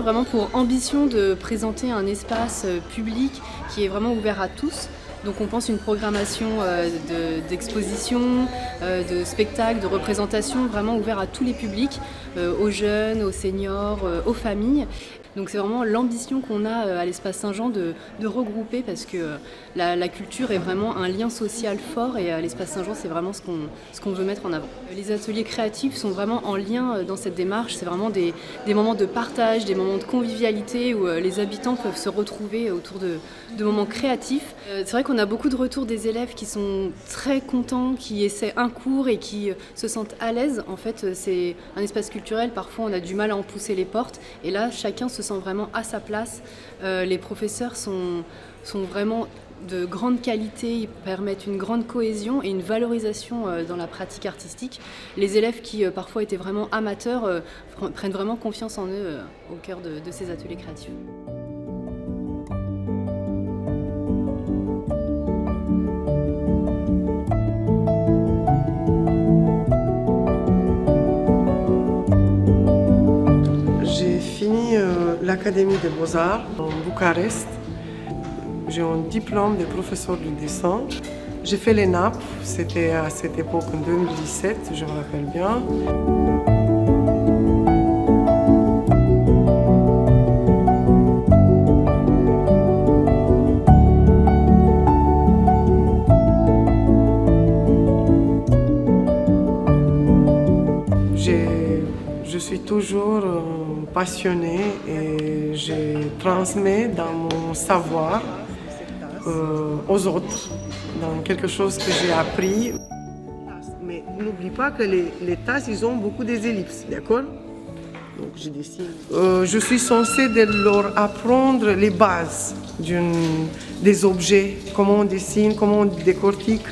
a vraiment pour ambition de présenter un espace public qui est vraiment ouvert à tous. Donc on pense une programmation d'expositions, de spectacles, de représentations vraiment ouvert à tous les publics, aux jeunes, aux seniors, aux familles. Donc c'est vraiment l'ambition qu'on a à l'Espace Saint-Jean de regrouper parce que la culture est vraiment un lien social fort et à l'Espace Saint-Jean c'est vraiment ce qu'on veut mettre en avant. Les ateliers créatifs sont vraiment en lien dans cette démarche, c'est vraiment des moments de partage, des moments de convivialité où les habitants peuvent se retrouver autour de moments créatifs. C'est vrai qu'on a beaucoup de retours des élèves qui sont très contents, qui essaient un cours et qui se sentent à l'aise. En fait c'est un espace culturel, parfois on a du mal à en pousser les portes et là chacun se sent vraiment à sa place. Les professeurs sont vraiment de grande qualité, ils permettent une grande cohésion et une valorisation dans la pratique artistique. Les élèves qui parfois étaient vraiment amateurs prennent vraiment confiance en eux au cœur de ces ateliers créatifs. J'ai fini l'Académie des Beaux-Arts en Bucarest. J'ai un diplôme de professeur de dessin. J'ai fait les nappes, c'était à cette époque en 2017, je me rappelle bien. Je suis toujours passionnée et je transmets dans mon savoir aux autres, dans quelque chose que j'ai appris. Mais n'oublie pas que les tasses, ils ont beaucoup des ellipses, d'accord? Donc je dessine. Je suis censée de leur apprendre les bases des objets, comment on dessine, comment on décortique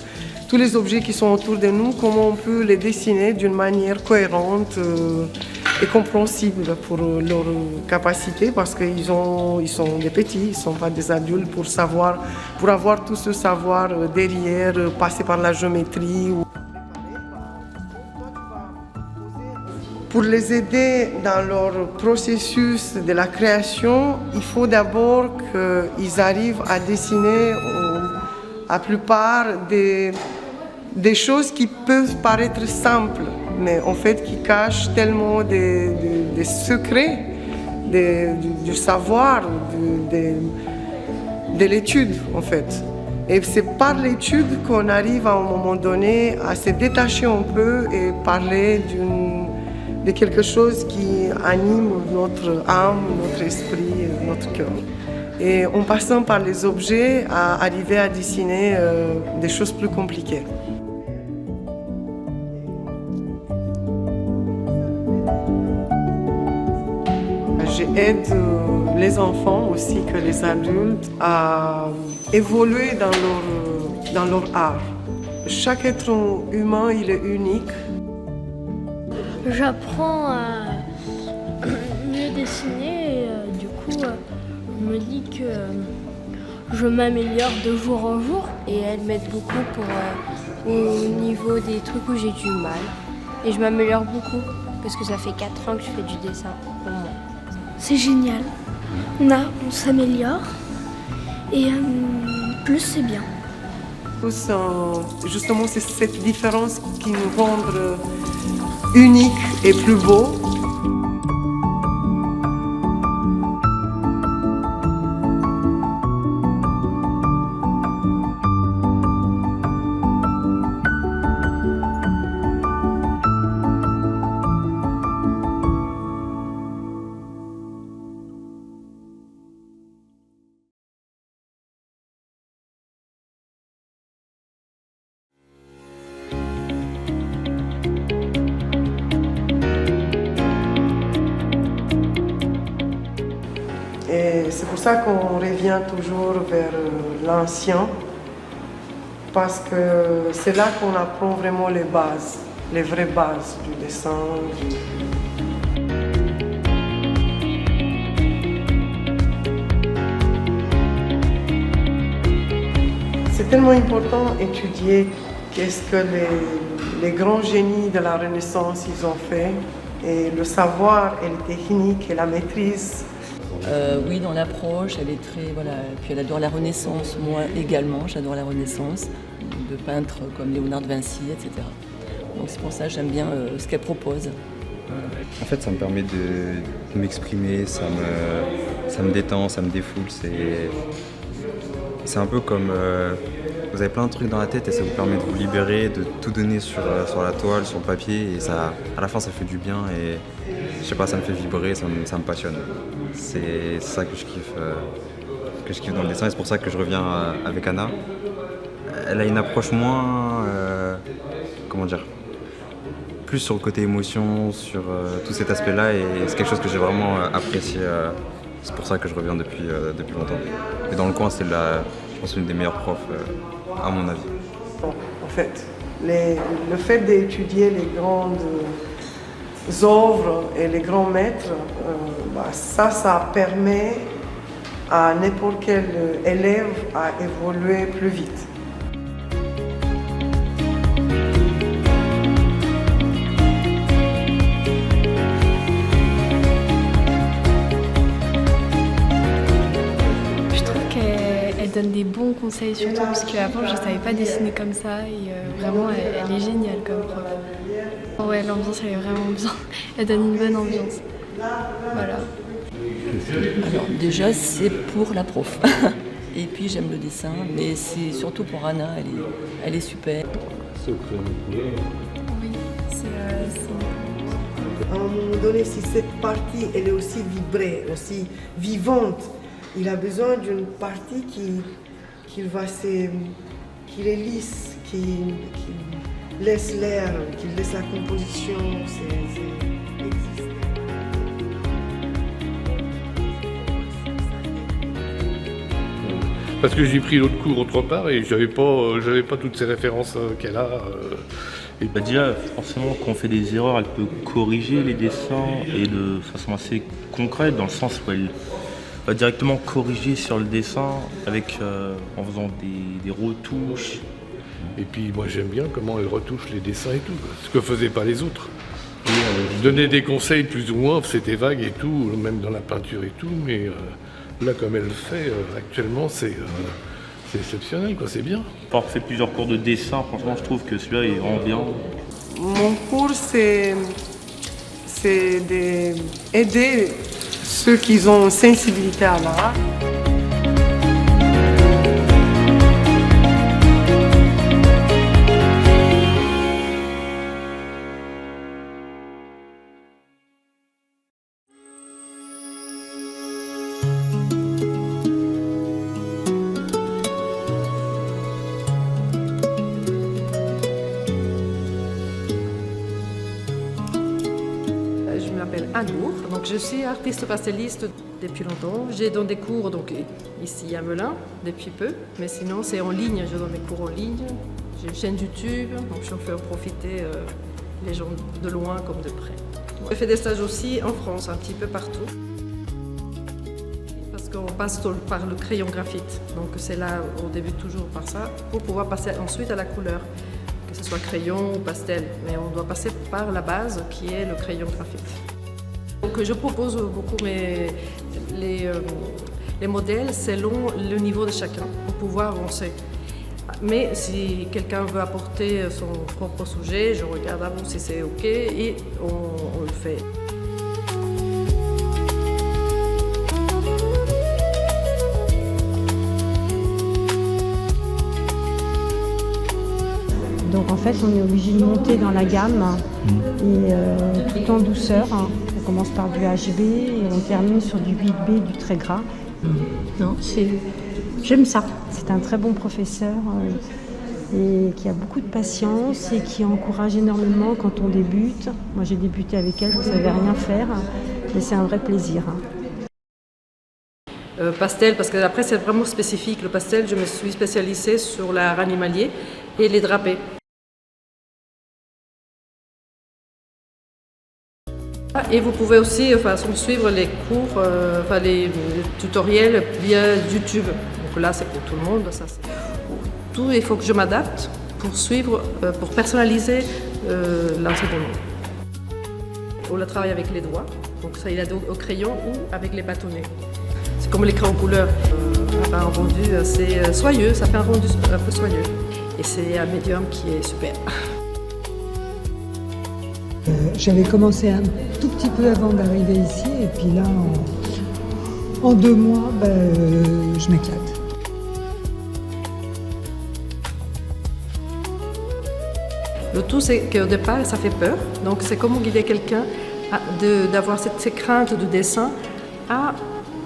tous les objets qui sont autour de nous, comment on peut les dessiner d'une manière cohérente et compréhensible pour leur capacité, parce qu'ils sont des petits, ils ne sont pas des adultes pour avoir tout ce savoir derrière, passer par la géométrie. Pour les aider dans leur processus de la création, il faut d'abord qu'ils arrivent à dessiner la plupart des choses qui peuvent paraître simples, mais en fait qui cachent tellement des secrets du savoir, de l'étude en fait. Et c'est par l'étude qu'on arrive à un moment donné à se détacher un peu et parler de quelque chose qui anime notre âme, notre esprit, notre cœur. Et en passant par les objets, à arriver à dessiner des choses plus compliquées. J'aide les enfants aussi que les adultes à évoluer dans leur art. Chaque être humain, il est unique. J'apprends à mieux dessiner et du coup, je me dis que je m'améliore de jour en jour et elles m'aident beaucoup au niveau des trucs où j'ai du mal. Et je m'améliore beaucoup parce que ça fait 4 ans que je fais du dessin pour moi. C'est génial, on s'améliore et plus c'est bien. Justement, c'est cette différence qui nous rend uniques et plus beaux. Et c'est pour ça qu'on revient toujours vers l'ancien, parce que c'est là qu'on apprend vraiment les bases, les vraies bases du dessin. C'est tellement important d'étudier qu'est-ce que les grands génies de la Renaissance ils ont fait, et le savoir et les techniques et la maîtrise Oui, dans l'approche, elle est très, voilà, puis elle adore la Renaissance, moi également, j'adore la Renaissance, de peintres comme Léonard de Vinci, etc. Donc c'est pour ça que j'aime bien ce qu'elle propose. En fait, ça me permet de m'exprimer, ça me détend, ça me défoule. C'est un peu comme vous avez plein de trucs dans la tête et ça vous permet de vous libérer, de tout donner sur la toile, sur le papier, et ça, à la fin, ça fait du bien et je sais pas, ça me fait vibrer, ça me passionne. C'est ça que je kiffe dans le dessin, et c'est pour ça que je reviens avec Anna. Elle a une approche moins, comment dire, plus sur le côté émotion, sur tout cet aspect-là, et c'est quelque chose que j'ai vraiment apprécié. C'est pour ça que je reviens depuis longtemps. Et dans le coin, c'est je pense, une des meilleures profs, à mon avis. En fait, le fait d'étudier les grandes œuvres et les grands maîtres, ça permet à n'importe quel élève à évoluer plus vite. Elle donne des bons conseils surtout parce qu'avant je ne savais pas dessiner comme ça et vraiment elle est géniale comme prof. Ouais, l'ambiance elle est vraiment bien, elle donne une bonne ambiance. Voilà. Alors déjà c'est pour la prof et puis j'aime le dessin, mais c'est surtout pour Anna, elle est super. Oui, À un moment donné, si cette partie elle est aussi vibrée, aussi vivante, il a besoin d'une partie qui est lisse, qui laisse l'air, qui laisse la composition exister. Parce que j'ai pris l'autre cours autre part et j'avais pas toutes ces références qu'elle a. Déjà, forcément, quand on fait des erreurs, elle peut corriger les dessins et de façon assez concrète, dans le sens où elle va directement corriger sur le dessin en faisant des retouches. Et puis moi j'aime bien comment elle retouche les dessins et tout, ce que faisaient pas les autres. Donner des conseils plus ou moins, c'était vague et tout, même dans la peinture et tout, mais là comme elle le fait actuellement, c'est exceptionnel, quoi, c'est bien. Pour avoir fait plusieurs cours de dessin, franchement je trouve que celui-là il rend bien. Mon cours, c'est d'aider ceux qui ont sensibilité à l'art. Je m'appelle Anour, donc je suis artiste pasteliste depuis longtemps. J'ai donné des cours donc, ici à Melun depuis peu, mais sinon c'est en ligne, je donne des cours en ligne. J'ai une chaîne YouTube, donc je fais profiter les gens de loin comme de près. J'ai fait des stages aussi en France, un petit peu partout. Parce qu'on passe par le crayon graphite, donc c'est là, on débute toujours par ça, pour pouvoir passer ensuite à la couleur. Que ce soit crayon ou pastel, mais on doit passer par la base qui est le crayon graphite. Donc je propose beaucoup les modèles selon le niveau de chacun pour pouvoir avancer. Mais si quelqu'un veut apporter son propre sujet, je regarde avant si c'est OK et on le fait. Donc en fait, on est obligé de monter dans la gamme et tout en douceur. On commence par du HB et on termine sur du 8B, du très gras. Non, j'aime ça. C'est un très bon professeur et qui a beaucoup de patience et qui encourage énormément quand on débute. Moi, j'ai débuté avec elle, je ne savais rien faire, mais c'est un vrai plaisir. Pastel, parce que après c'est vraiment spécifique. Le pastel, je me suis spécialisée sur l'art animalier et les drapés. Et vous pouvez aussi suivre les cours, les tutoriels via YouTube. Donc là, c'est pour tout le monde. Tout, il faut que je m'adapte pour suivre, pour personnaliser l'enseignement. On le travaille avec les doigts, donc ça il a au crayon ou avec les bâtonnets. C'est comme les crayons couleur. Un rendu assez soyeux, ça fait un rendu un peu soyeux. Et c'est un médium qui est super. J'avais commencé un tout petit peu avant d'arriver ici et puis là, en 2 mois, je m'éclate. Le tout, c'est qu'au départ, ça fait peur. Donc, c'est comment guider quelqu'un d'avoir ces craintes de dessin à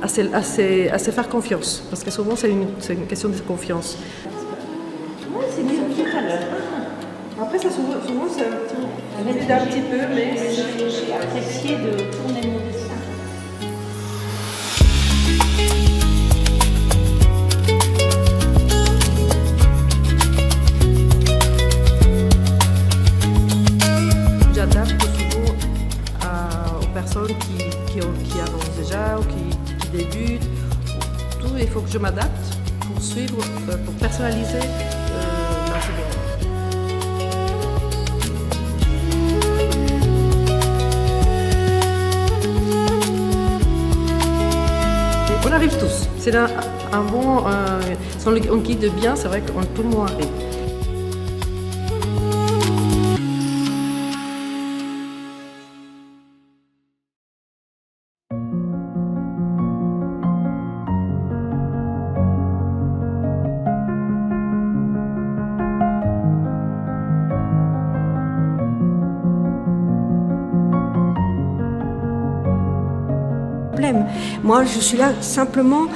se faire confiance. Parce que souvent, c'est une question de confiance. C'est mieux tout à l'heure. Après, ça souvent, c'est un petit peu, mais j'ai apprécié de tourner mon dessin. J'adapte souvent aux personnes qui avancent déjà ou qui débutent. Tout, il faut que je m'adapte pour suivre, pour personnaliser l'enseignement. On arrive tous. C'est un bon. Si on guide bien, c'est vrai que tout le monde arrive. Moi, je suis là simplement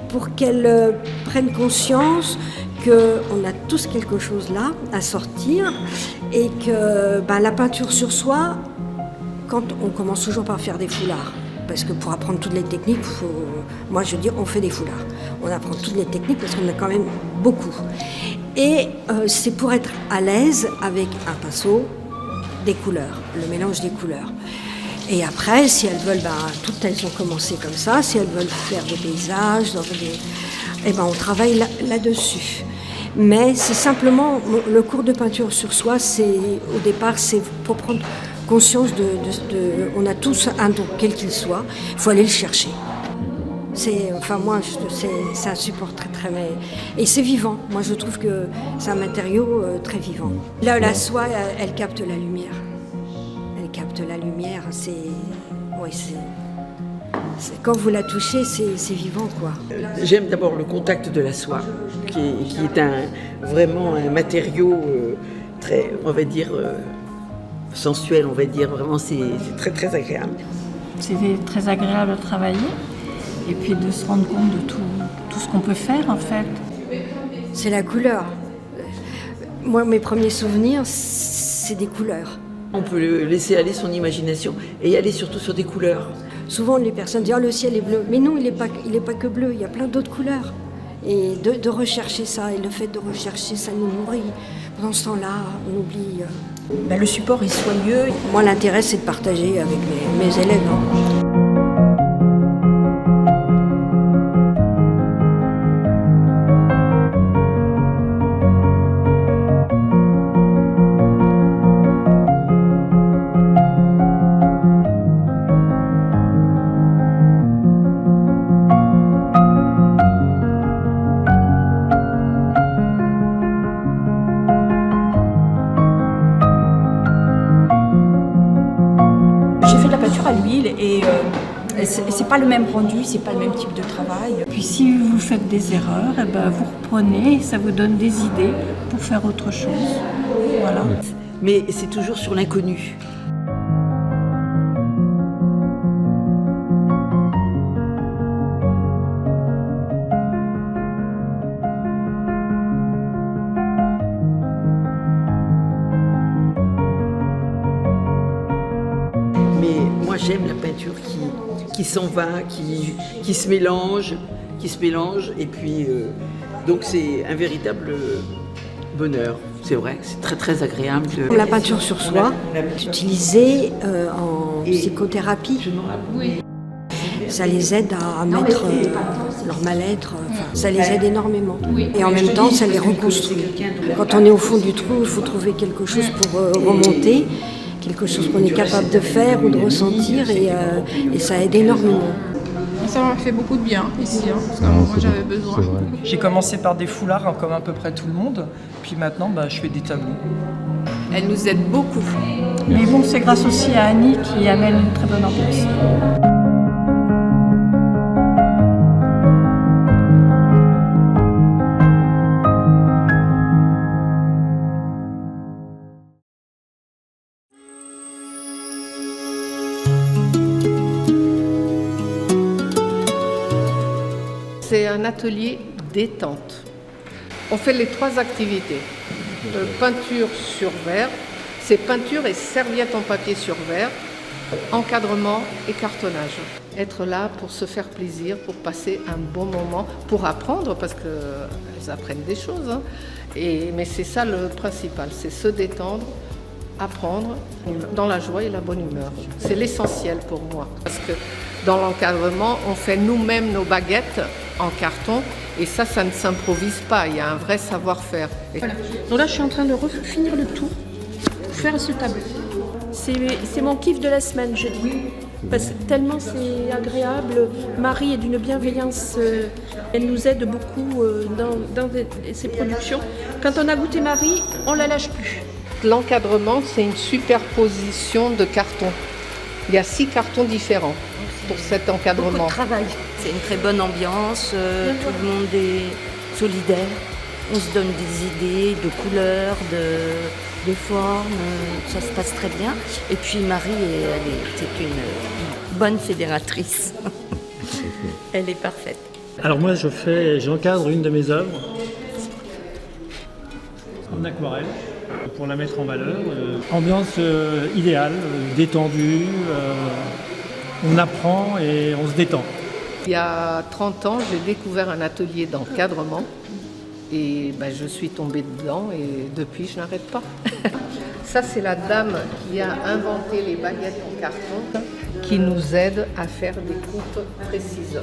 pour qu'elle prenne conscience qu'on a tous quelque chose là à sortir et que la peinture sur soi, quand on commence toujours par faire des foulards, parce que pour apprendre toutes les techniques, moi je dis on fait des foulards. On apprend toutes les techniques parce qu'on a quand même beaucoup. Et c'est pour être à l'aise avec un pinceau, des couleurs, le mélange des couleurs. Et après, si elles veulent, toutes elles ont commencé comme ça, si elles veulent faire des paysages, on travaille là-dessus. Mais c'est simplement, le cours de peinture sur soi, au départ, c'est pour prendre conscience on a tous un don, quel qu'il soit, il faut aller le chercher. C'est un support très, et c'est vivant. Moi, je trouve que c'est un matériau très vivant. Là, la soie, elle capte la lumière. La lumière, quand vous la touchez, c'est vivant, quoi. J'aime d'abord le contact de la soie, qui est vraiment un matériau très, on va dire, sensuel, on va dire. Vraiment, c'est très, très agréable. C'était très agréable de travailler et puis de se rendre compte de tout ce qu'on peut faire, en fait. C'est la couleur. Moi, mes premiers souvenirs, c'est des couleurs. On peut laisser aller son imagination et aller surtout sur des couleurs. Souvent, les personnes disent « le ciel est bleu ». Mais non, il n'est pas que bleu, il y a plein d'autres couleurs. Et de rechercher ça, et le fait de rechercher, ça nous nourrit. Pendant ce temps-là, on oublie... Le support est soyeux. Moi, l'intérêt, c'est de partager avec mes élèves. C'est pas le même rendu, c'est pas le même type de travail. Puis si vous faites des erreurs, vous reprenez et ça vous donne des idées pour faire autre chose. Voilà. Mais c'est toujours sur l'inconnu. Mais moi j'aime la peinture qui s'en va, qui se mélange, et puis donc c'est un véritable bonheur. C'est vrai, c'est très très agréable. La peinture sur soi est utilisée en psychothérapie. Ça les aide à mettre leur mal-être, ça les aide énormément. Et en même temps, ça les reconstruit. Quand on est au fond du trou, il faut trouver quelque chose pour remonter, quelque chose qu'on est capable de faire ou de ressentir, et ça aide énormément. Ça m'a fait beaucoup de bien ici, parce que moi j'avais besoin. J'ai commencé par des foulards, comme à peu près tout le monde, puis maintenant je fais des tableaux. Elle nous aide beaucoup. Mais bon, c'est grâce aussi à Annie qui amène une très bonne ambiance. C'est un atelier détente. On fait les 3 activités. Peinture sur verre, c'est peinture et serviette en papier sur verre, encadrement et cartonnage. Être là pour se faire plaisir, pour passer un bon moment, pour apprendre, parce qu'elles apprennent des choses. Hein. Mais c'est ça le principal, c'est se détendre, apprendre dans la joie et la bonne humeur. C'est l'essentiel pour moi, parce que dans l'encadrement, on fait nous-mêmes nos baguettes en carton et ça ne s'improvise pas, il y a un vrai savoir-faire. Voilà. Donc là, je suis en train de finir le tout, faire ce tableau. C'est mon kiff de la semaine, je dis. Parce que tellement c'est agréable. Marie est d'une bienveillance, elle nous aide beaucoup dans ses productions. Quand on a goûté Marie, on ne la lâche plus. L'encadrement, c'est une superposition de cartons. Il y a 6 cartons différents pour cet encadrement. Beaucoup de travail. C'est une très bonne ambiance, tout le monde est solidaire. On se donne des idées de couleurs, de formes, ça se passe très bien. Et puis Marie, c'est une bonne fédératrice. Elle est parfaite. Alors moi j'encadre une de mes œuvres en aquarelle pour la mettre en valeur. Ambiance idéale, détendue, on apprend et on se détend. Il y a 30 ans, j'ai découvert un atelier d'encadrement et je suis tombée dedans et depuis je n'arrête pas. Ça c'est la dame qui a inventé les baguettes en carton qui nous aide à faire des coupes précises.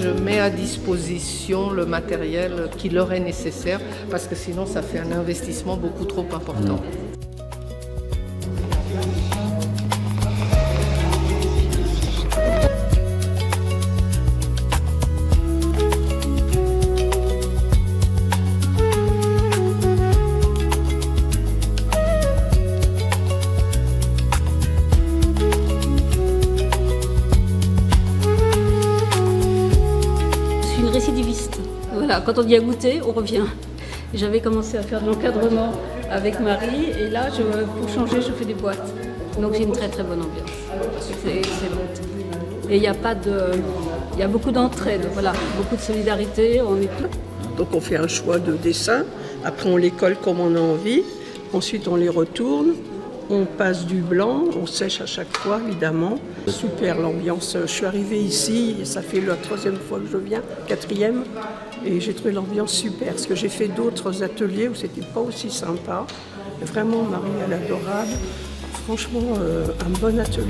Je mets à disposition le matériel qui leur est nécessaire parce que sinon ça fait un investissement beaucoup trop important. Voilà, quand on y a goûté, on revient. J'avais commencé à faire de l'encadrement avec Marie et là, pour changer, je fais des boîtes. Donc j'ai une très très bonne ambiance. C'est excellente. Et il y a beaucoup d'entraide, voilà, beaucoup de solidarité, on est plein. Donc on fait un choix de dessin, après on les colle comme on a envie, ensuite on les retourne, on passe du blanc, on sèche à chaque fois évidemment. Super l'ambiance, je suis arrivée ici, ça fait la 3e fois que je viens, 4e, et j'ai trouvé l'ambiance super, parce que j'ai fait d'autres ateliers où c'était pas aussi sympa. Vraiment Marie elle est adorable, franchement un bon atelier.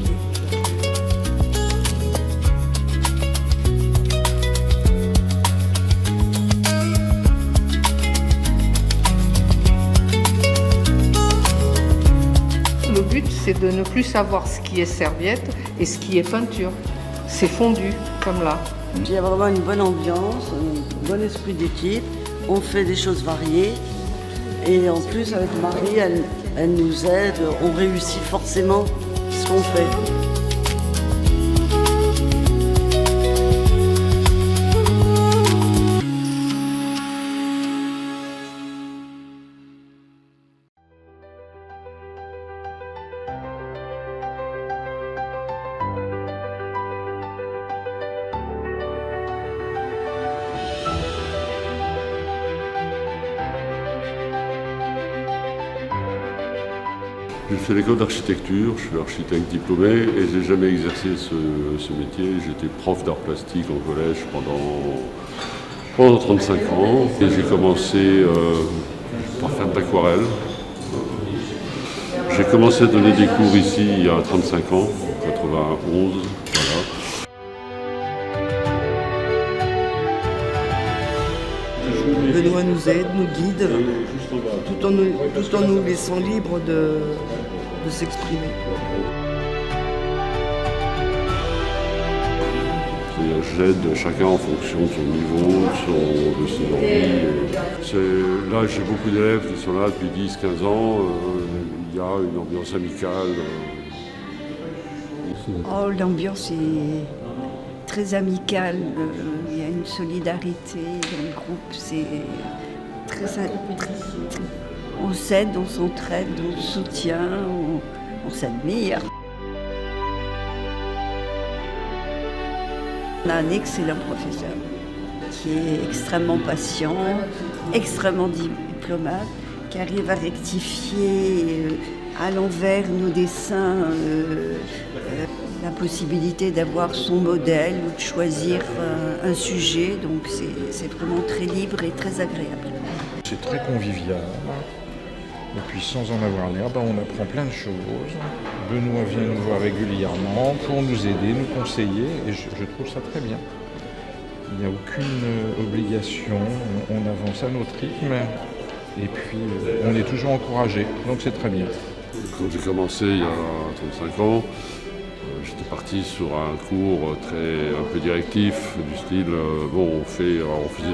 Le but, c'est de ne plus savoir ce qui est serviette et ce qui est peinture. C'est fondu, comme là. Il y a vraiment une bonne ambiance, un bon esprit d'équipe. On fait des choses variées. Et en plus, avec Marie, elle nous aide. On réussit forcément ce qu'on fait. J'ai fait l'école d'architecture, je suis architecte diplômé et j'ai jamais exercé ce métier. J'étais prof d'art plastique en collège pendant 35 ans. Et j'ai commencé par faire de l'aquarelle. J'ai commencé à donner des cours ici il y a 35 ans, en 91. Voilà. Benoît nous aide, nous guide, tout en nous laissant libres de s'exprimer. J'aide chacun en fonction de son niveau, de ses envies. Là, j'ai beaucoup d'élèves qui sont là depuis 10-15 ans. Il y a une ambiance amicale. Oh, l'ambiance est très amicale. Il y a une solidarité dans le groupe. C'est on s'aide, on s'entraide, on se soutient, on s'admire. On a un excellent professeur qui est extrêmement patient, extrêmement diplomate, qui arrive à rectifier à l'envers nos dessins, la possibilité d'avoir son modèle ou de choisir un sujet. Donc c'est vraiment très libre et très agréable. C'est très convivial. Et puis sans en avoir l'air, on apprend plein de choses. Benoît vient nous voir régulièrement pour nous aider, nous conseiller, et je trouve ça très bien. Il n'y a aucune obligation, on avance à notre rythme, et puis on est toujours encouragé, donc c'est très bien. Quand j'ai commencé il y a 35 ans, j'étais parti sur un cours un peu directif, du style, on faisait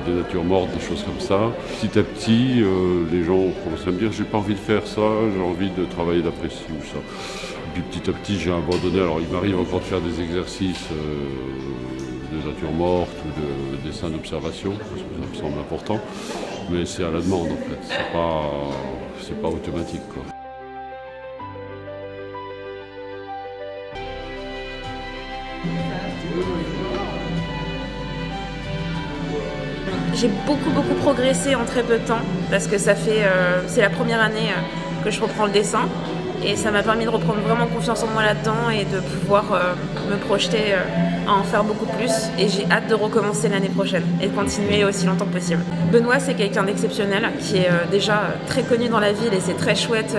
des natures mortes, des choses comme ça. Petit à petit, les gens commençaient à me dire, j'ai pas envie de faire ça, j'ai envie de travailler d'après ci ou ça. Et puis petit à petit, j'ai abandonné. Alors il m'arrive encore de faire des exercices de natures mortes ou de dessins d'observation, parce que ça me semble important, mais c'est à la demande en fait, c'est pas automatique, quoi. J'ai beaucoup progressé en très peu de temps parce que c'est la première année que je reprends le dessin et ça m'a permis de reprendre vraiment confiance en moi là-dedans et de pouvoir me projeter à en faire beaucoup plus, et j'ai hâte de recommencer l'année prochaine et de continuer aussi longtemps que possible. Benoît, c'est quelqu'un d'exceptionnel qui est déjà très connu dans la ville et c'est très chouette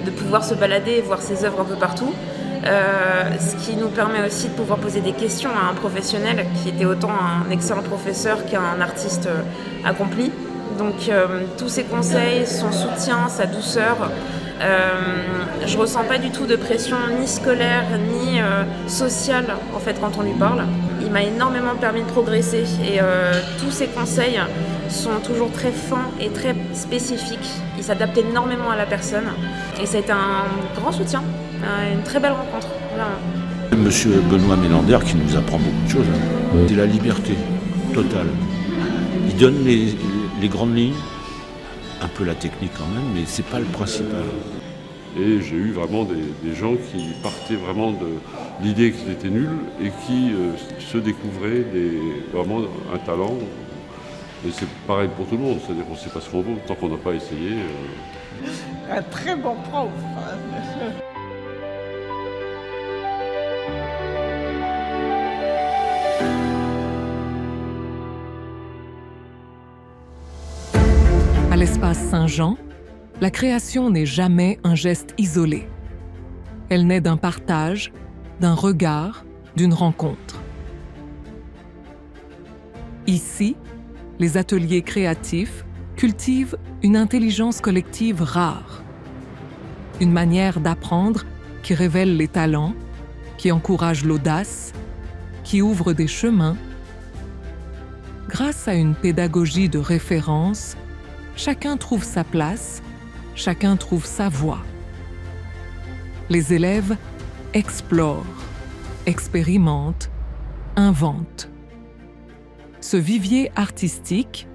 de pouvoir se balader et voir ses œuvres un peu partout. Ce qui nous permet aussi de pouvoir poser des questions à un professionnel qui était autant un excellent professeur qu'un artiste accompli. Donc tous ses conseils, son soutien, sa douceur, je ressens pas du tout de pression ni scolaire ni sociale en fait quand on lui parle. Il m'a énormément permis de progresser et tous ses conseils sont toujours très fins et très spécifiques. Il s'adapte énormément à la personne et ça a été un grand soutien, une très belle rencontre. Vraiment. Monsieur Benoît Mélander qui nous apprend beaucoup de choses, c'est la liberté totale. Il donne les grandes lignes, un peu la technique quand même, mais c'est pas le principal. Et j'ai eu vraiment des gens qui partaient vraiment de l'idée qu'ils étaient nuls et qui se découvraient vraiment un talent. Et c'est pareil pour tout le monde, c'est-à-dire qu'on ne sait pas ce qu'on vaut tant qu'on n'a pas essayé. Un très bon prof. À l'espace Saint-Jean, la création n'est jamais un geste isolé. Elle naît d'un partage, d'un regard, d'une rencontre. Ici, les ateliers créatifs cultivent une intelligence collective rare. Une manière d'apprendre qui révèle les talents, qui encourage l'audace, qui ouvre des chemins. Grâce à une pédagogie de référence, chacun trouve sa place, chacun trouve sa voie. Les élèves explorent, expérimentent, inventent. Ce vivier artistique,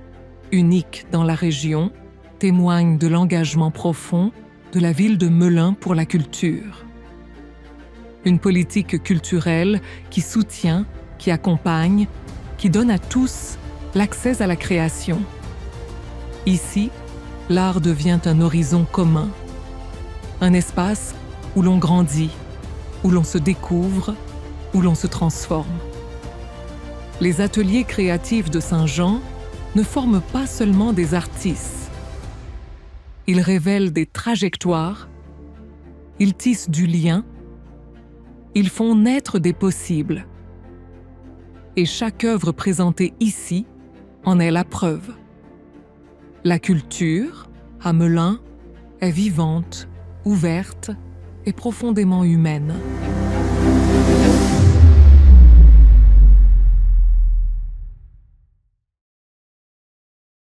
unique dans la région, témoigne de l'engagement profond de la ville de Melun pour la culture. Une politique culturelle qui soutient, qui accompagne, qui donne à tous l'accès à la création. Ici, l'art devient un horizon commun, un espace où l'on grandit, où l'on se découvre, où l'on se transforme. Les ateliers créatifs de Saint-Jean ne forment pas seulement des artistes. Ils révèlent des trajectoires, ils tissent du lien, ils font naître des possibles. Et chaque œuvre présentée ici en est la preuve. La culture, à Melun, est vivante, ouverte, est profondément humaine.